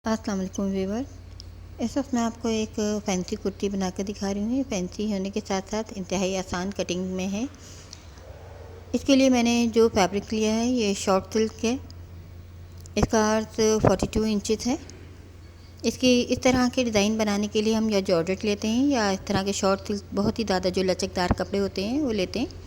अस्सलाम वालेकुम व्यूवर। इस वक्त मैं आपको एक फ़ैंसी कुर्ती बना कर दिखा रही हूँ। ये फ़ैंसी होने के साथ साथ इंतहाई आसान कटिंग में है। इसके लिए मैंने जो फैब्रिक लिया है ये शॉर्ट सिल्क है। इसका अर्थ 42 इंचज़ है। इसकी इस तरह के डिज़ाइन बनाने के लिए हम या जॉर्जेट लेते हैं या इस तरह के शॉर्ट सिल्क बहुत ही ज़्यादा जो लचकदार कपड़े होते हैं वो लेते हैं।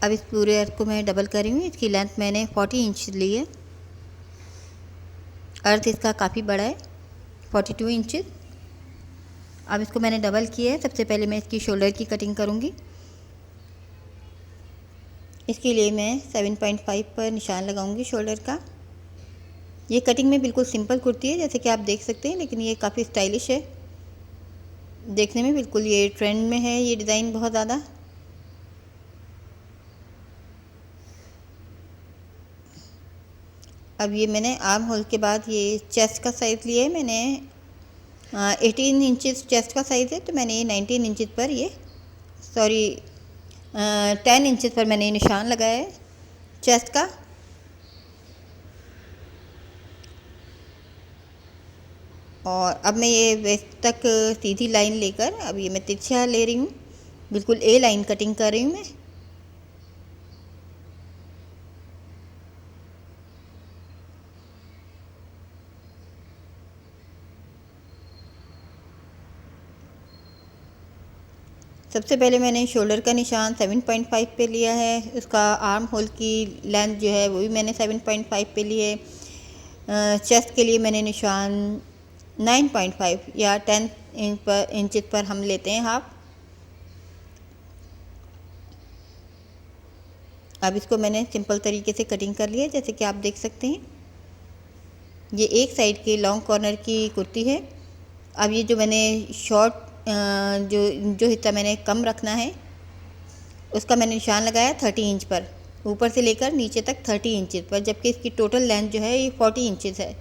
अब इस पूरे अर्थ को मैं डबल कर रही हूँ। इसकी लेंथ मैंने 40 इंच ली है। अर्थ इसका काफ़ी बड़ा है, 42 इंचज़। अब इसको मैंने डबल किया है। सबसे पहले मैं इसकी शोल्डर की कटिंग करूँगी। इसके लिए मैं 7.5 पर निशान लगाऊंगी शोल्डर का। ये कटिंग में बिल्कुल सिंपल कुर्ती है जैसे कि आप देख सकते हैं, लेकिन ये काफ़ी स्टाइलिश है देखने में। बिल्कुल ये ट्रेंड में है ये डिज़ाइन बहुत ज़्यादा। अब ये मैंने आर्म होल के बाद ये चेस्ट का साइज़ लिया है मैंने 18 इंचज़ चेस्ट का साइज़ है, तो मैंने ये 19 इंचज़ पर ये 10 इंचज़ पर मैंने निशान लगाया है चेस्ट का। और अब मैं ये वेस्ट तक सीधी लाइन लेकर अब ये मैं तिरछा ले रही हूँ। बिल्कुल ए लाइन कटिंग कर रही हूँ मैं। सबसे पहले मैंने शोल्डर का निशान 7.5 पे लिया है। उसका आर्म होल की लेंथ जो है वो भी मैंने 7.5 पे ली है। चेस्ट के लिए मैंने निशान 9.5 या 10 इंच पर हम लेते हैं हाफ। अब इसको मैंने सिंपल तरीके से कटिंग कर लिया जैसे कि आप देख सकते हैं। ये एक साइड की लॉन्ग कॉर्नर की कुर्ती है। अब ये जो मैंने शॉर्ट जो जो हिस्सा मैंने कम रखना है उसका मैंने निशान लगाया 30 इंच पर, ऊपर से लेकर नीचे तक 30 इंच पर, जबकि इसकी टोटल लेंथ जो है ये 40 इंचज़ है।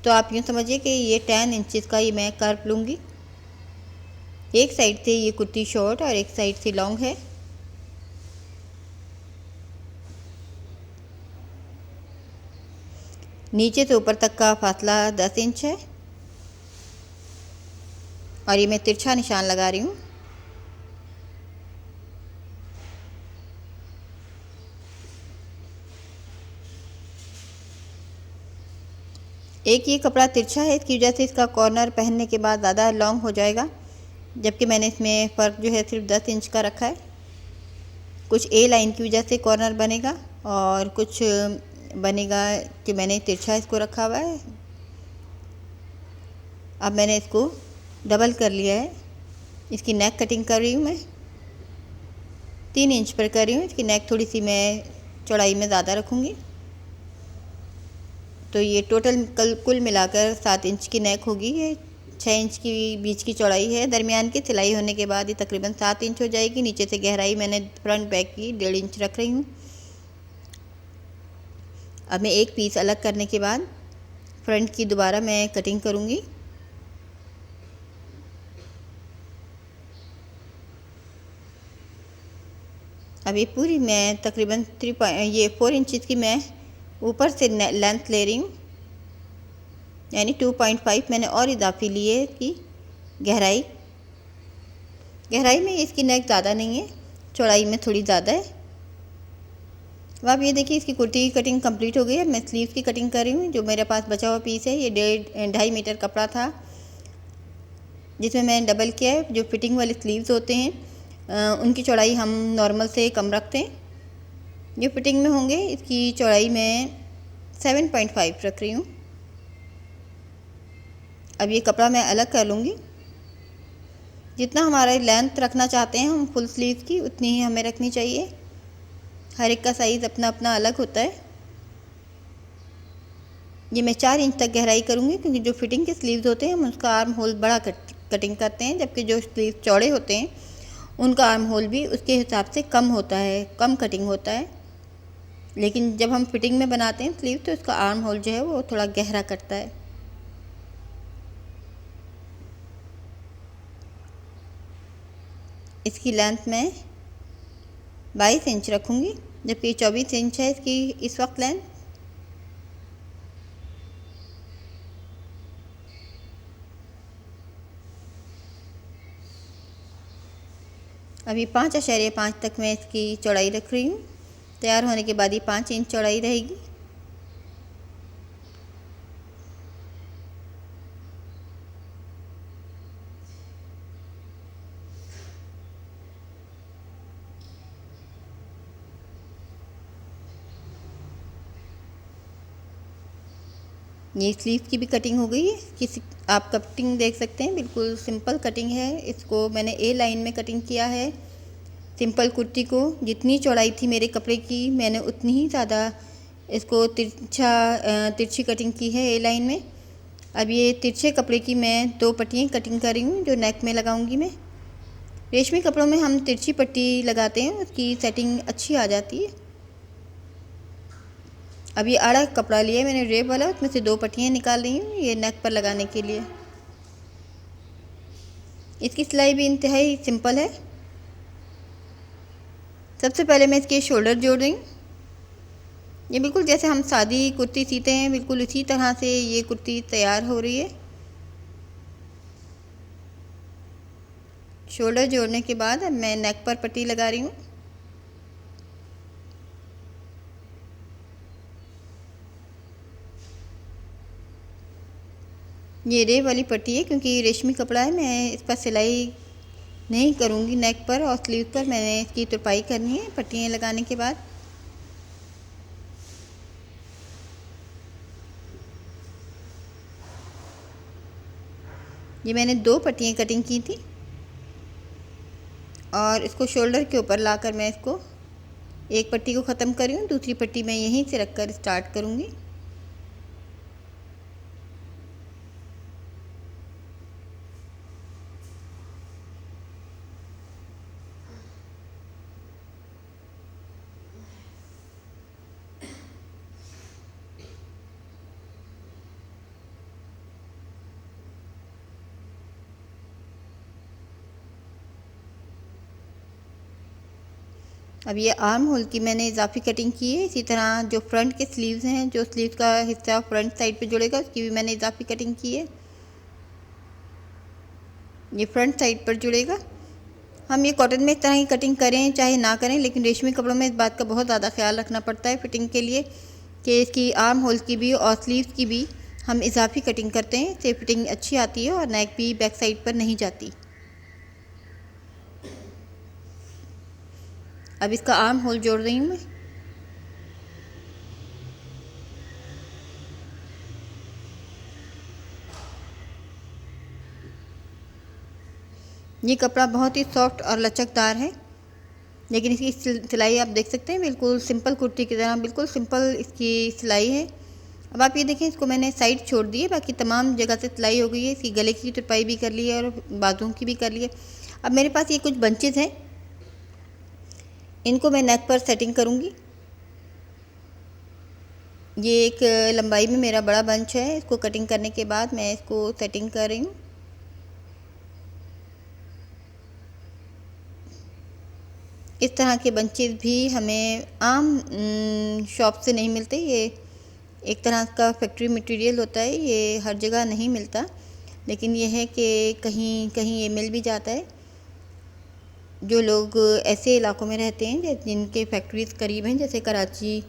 तो आप यूँ समझिए कि ये 10 इंचज़ का ये मैं कर्व लूँगी। एक साइड से ये कुर्ती शॉर्ट और एक साइड से लॉन्ग है। नीचे से ऊपर तक का फासला 10 इंच है और ये मैं तिरछा निशान लगा रही हूँ। एक ये कपड़ा तिरछा है, इसकी वजह से इसका कॉर्नर पहनने के बाद ज़्यादा लॉन्ग हो जाएगा, जबकि मैंने इसमें फ़र्क जो है सिर्फ 10 इंच का रखा है। कुछ ए लाइन की वजह से कॉर्नर बनेगा और कुछ बनेगा कि मैंने तिरछा इसको रखा हुआ है। अब मैंने इसको डबल कर लिया है। इसकी नेक कटिंग कर रही हूँ मैं 3 इंच पर कर रही हूँ। इसकी नेक थोड़ी सी मैं चौड़ाई में ज़्यादा रखूँगी, तो ये टोटल कुल मिलाकर 7 इंच की नेक होगी। ये 6 इंच की बीच की चौड़ाई है। दरमियान की सिलाई होने के बाद ये तकरीबन 7 इंच हो जाएगी। नीचे से गहराई मैंने फ्रंट बैक की 1.5 इंच रख रही हूँ। अब मैं एक पीस अलग करने के बाद फ्रंट की दोबारा मैं कटिंग करूँगी। अब ये पूरी मैं तकरीबन 4 इंच की मैं ऊपर से लेंथ ले रही हूँ, यानी 2.5 मैंने और इजाफी ली है इसकी गहराई में इसकी नेक ज़्यादा नहीं है, चौड़ाई में थोड़ी ज़्यादा है। अब आप ये देखिए इसकी कुर्ती की कटिंग कंप्लीट हो गई है। मैं स्लीव्स की कटिंग कर रही हूँ। जो मेरे पास बचा हुआ पीस है ये 2.5 मीटर कपड़ा था जिसमें मैंने डबल किया है। जो फिटिंग वाले स्लीव्स होते हैं उनकी चौड़ाई हम नॉर्मल से कम रखते हैं। जो फिटिंग में होंगे इसकी चौड़ाई मैं 7.5 रख रही हूँ। अब ये कपड़ा मैं अलग कर लूँगी। जितना हमारा लेंथ रखना चाहते हैं हम फुल स्लीव की उतनी ही हमें रखनी चाहिए। हर एक का साइज़ अपना अपना अलग होता है। ये मैं 4 इंच तक गहराई करूँगी क्योंकि जो फिटिंग के स्लीव्स होते हैं हम उसका आर्म होल बड़ा कटिंग करते हैं, जबकि जो स्लीव चौड़े होते हैं उनका आर्म होल भी उसके हिसाब से कम होता है, कम कटिंग होता है। लेकिन जब हम फिटिंग में बनाते हैं स्लीव तो इसका आर्म होल जो है वो थोड़ा गहरा कटता है। इसकी लेंथ मैं 22 इंच रखूँगी। जबकि 24 इंच है इसकी इस वक्त लेंथ। अभी 5.5 तक मैं इसकी चौड़ाई रख रही हूँ। तैयार होने के बाद ये 5 इंच चौड़ाई रहेगी। ये स्लीव की भी कटिंग हो गई है। किसी आप कटिंग देख सकते हैं, बिल्कुल सिंपल कटिंग है। इसको मैंने ए लाइन में कटिंग किया है। सिंपल कुर्ती को जितनी चौड़ाई थी मेरे कपड़े की, मैंने उतनी ही ज़्यादा इसको तिरछी कटिंग की है ए लाइन में। अब ये तिरछे कपड़े की मैं 2 पट्टियाँ कटिंग कर रही हूँ जो नेक में लगाऊंगी मैं। रेशमी कपड़ों में हम तिरछी पट्टी लगाते हैं, उसकी सेटिंग अच्छी आ जाती है। अब ये आड़ा कपड़ा लिया मैंने रेप वाला, उसमें से 2 पट्टियाँ निकाल रही हूँ ये नेक पर लगाने के लिए। इसकी सिलाई भी इंतहाई सिंपल है। सबसे पहले मैं इसके शोल्डर जोड़ रही हूँ। ये बिल्कुल जैसे हम सादी कुर्ती सीते हैं, बिल्कुल इसी तरह से ये कुर्ती तैयार हो रही है। शोल्डर जोड़ने के बाद अब मैं नेक पर पट्टी लगा रही हूँ। ये रेब वाली पट्टी है क्योंकि ये रेशमी कपड़ा है। मैं इस पर सिलाई नहीं करूँगी, नेक पर और स्लीव पर मैंने इसकी तुरपाई करनी है पट्टियाँ लगाने के बाद। ये मैंने 2 पट्टियाँ कटिंग की थी और इसको शोल्डर के ऊपर लाकर मैं इसको एक पट्टी को ख़त्म कर रही हूँ। दूसरी पट्टी मैं यहीं से रखकर स्टार्ट करूँगी। अब ये आर्म होल की मैंने इजाफी कटिंग की है। इसी तरह जो फ्रंट के स्लीव्स हैं, जो स्लीव्स का हिस्सा फ्रंट साइड पे जुड़ेगा, उसकी भी मैंने इजाफी कटिंग की है। ये फ्रंट साइड पर जुड़ेगा। हम ये कॉटन में इस तरह की कटिंग करें चाहे ना करें, लेकिन रेशमी कपड़ों में इस बात का बहुत ज़्यादा ख्याल रखना पड़ता है फिटिंग के लिए कि इसकी आर्म होल की भी और स्लीव्स की भी हम इजाफी कटिंग करते हैं। इससे फिटिंग अच्छी आती है और नेक भी बैक साइड पर नहीं जाती। अब इसका आर्म होल जोड़ रही हूँ मैं। ये कपड़ा बहुत ही सॉफ्ट और लचकदार है, लेकिन इसकी सिलाई आप देख सकते हैं बिल्कुल सिंपल कुर्ती की तरह, बिल्कुल सिंपल इसकी सिलाई है। अब आप ये देखें, इसको मैंने साइड छोड़ दी है, बाकी तमाम जगह से सिलाई हो गई है। इसकी गले की तुरपाई भी कर ली है और बाजुओं की भी कर ली है। अब मेरे पास ये कुछ बंचेस हैं, इनको मैं नेक पर सेटिंग करूँगी। ये एक लंबाई में मेरा बड़ा बंच है, इसको कटिंग करने के बाद मैं इसको सेटिंग कर रही हूँ। इस तरह के बंचेस भी हमें आम शॉप से नहीं मिलते। ये एक तरह का फैक्ट्री मटेरियल होता है, ये हर जगह नहीं मिलता, लेकिन ये है कि कहीं कहीं ये मिल भी जाता है। जो लोग ऐसे इलाकों में रहते हैं जिनके फैक्ट्रीज़ करीब हैं, जैसे कराची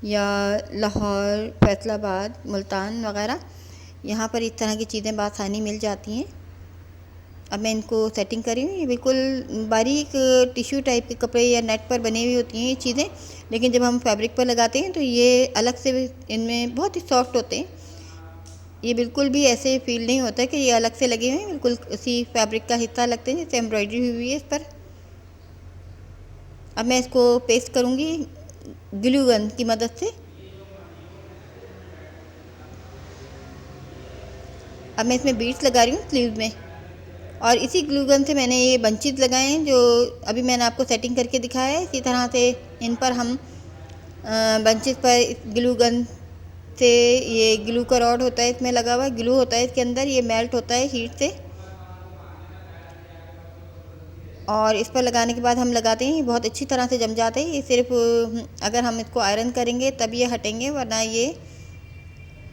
या लाहौर, फैसलाबाद, मुल्तान वगैरह, यहाँ पर इस तरह की चीज़ें बआसानी मिल जाती हैं। अब मैं इनको सेटिंग कर रही हूँ। ये बिल्कुल बारीक टिश्यू टाइप के कपड़े या नेट पर बनी हुई होती हैं ये चीज़ें, लेकिन जब हम फैब्रिक पर लगाते हैं तो ये अलग से इनमें बहुत ही सॉफ्ट होते हैं। ये बिल्कुल भी ऐसे फील नहीं होता है कि ये अलग से लगे हुए हैं, बिल्कुल उसी फैब्रिक का हिस्सा लगते हैं जैसे एम्ब्रॉयडरी हुई है इस पर। अब मैं इसको पेस्ट करूँगी ग्लू गन की मदद से। अब मैं इसमें बीड्स लगा रही हूँ स्लीव में, और इसी ग्लू गन से मैंने ये बंचेस लगाए हैं जो अभी मैंने आपको सेटिंग करके दिखाया है। इसी तरह से इन पर हम बंचेस पर ग्लू गन से, ये ग्लू का रॉड होता है इसमें लगा हुआ, ग्लू होता है इसके अंदर, ये मेल्ट होता है हीट से, और इस पर लगाने के बाद हम लगाते हैं, बहुत अच्छी तरह से जम जाते हैं। ये सिर्फ अगर हम इसको आयरन करेंगे तब ये हटेंगे, वरना ये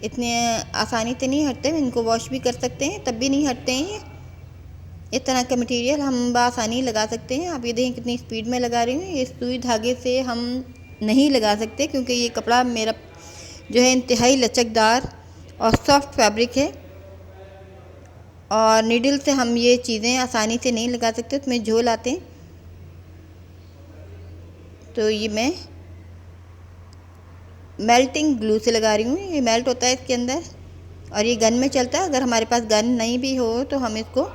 इतने आसानी से नहीं हटते। इनको वॉश भी कर सकते हैं तब भी नहीं हटते हैं। इस तरह का मटेरियल हम बआसानी लगा सकते हैं। आप ये देखें कितनी स्पीड में लगा रही हूँ। ये सुई धागे से हम नहीं लगा सकते क्योंकि ये कपड़ा मेरा जो है इंतहाई लचकदार और सॉफ्ट फैब्रिक है, और नीडल से हम ये चीज़ें आसानी से नहीं लगा सकते, उसमें झोल आते हैं। तो ये मैं मेल्टिंग ग्लू से लगा रही हूँ। ये मेल्ट होता है इसके अंदर और ये गन में चलता है। अगर हमारे पास गन नहीं भी हो तो हम इसको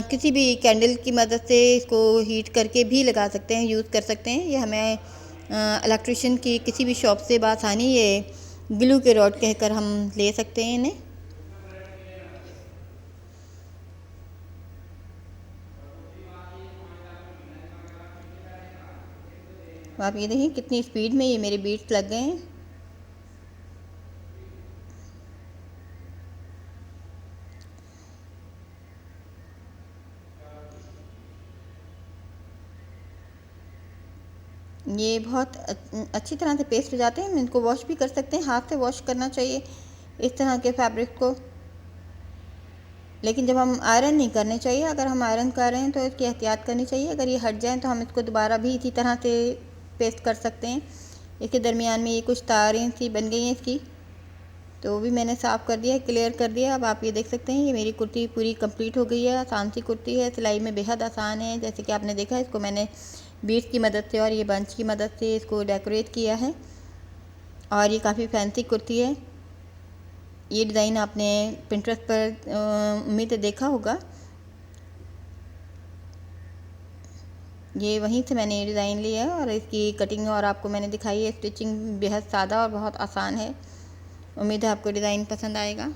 किसी भी कैंडल की मदद से इसको हीट करके भी लगा सकते हैं, यूज़ कर सकते हैं। ये हमें इलेक्ट्रिशियन की किसी भी शॉप से बआसानी ये ग्लू के रॉड कहकर हम ले सकते हैं इन्हें। तो आप ये देखिए कितनी स्पीड में ये मेरे बीट्स लग गए हैं। ये बहुत अच्छी तरह से पेस्ट हो जाते हैं। हम इनको वॉश भी कर सकते हैं, हाथ से वॉश करना चाहिए इस तरह के फैब्रिक को, लेकिन जब हम आयरन नहीं करने चाहिए। अगर हम आयरन कर रहे हैं तो इसकी एहतियात करनी चाहिए। अगर ये हट जाए तो हम इसको दोबारा भी इसी तरह से पेस्ट कर सकते हैं। इसके दरमियान में ये कुछ तारें सी बन गई हैं इसकी, तो वो भी मैंने साफ़ कर दिया है, क्लियर कर दिया। अब आप ये देख सकते हैं ये मेरी कुर्ती पूरी कंप्लीट हो गई है। आसान सी कुर्ती है, सिलाई में बेहद आसान है। जैसे कि आपने देखा, इसको मैंने बीड्स की मदद से और ये बंच की मदद से इसको डेकोरेट किया है, और ये काफ़ी फैंसी कुर्ती है। ये डिज़ाइन आपने पिंटरेस्ट पर उम्मीद है देखा होगा। ये वहीं से मैंने ये डिज़ाइन लिया है और इसकी कटिंग और आपको मैंने दिखाई है। स्टिचिंग बेहद सादा और बहुत आसान है। उम्मीद है आपको डिज़ाइन पसंद आएगा।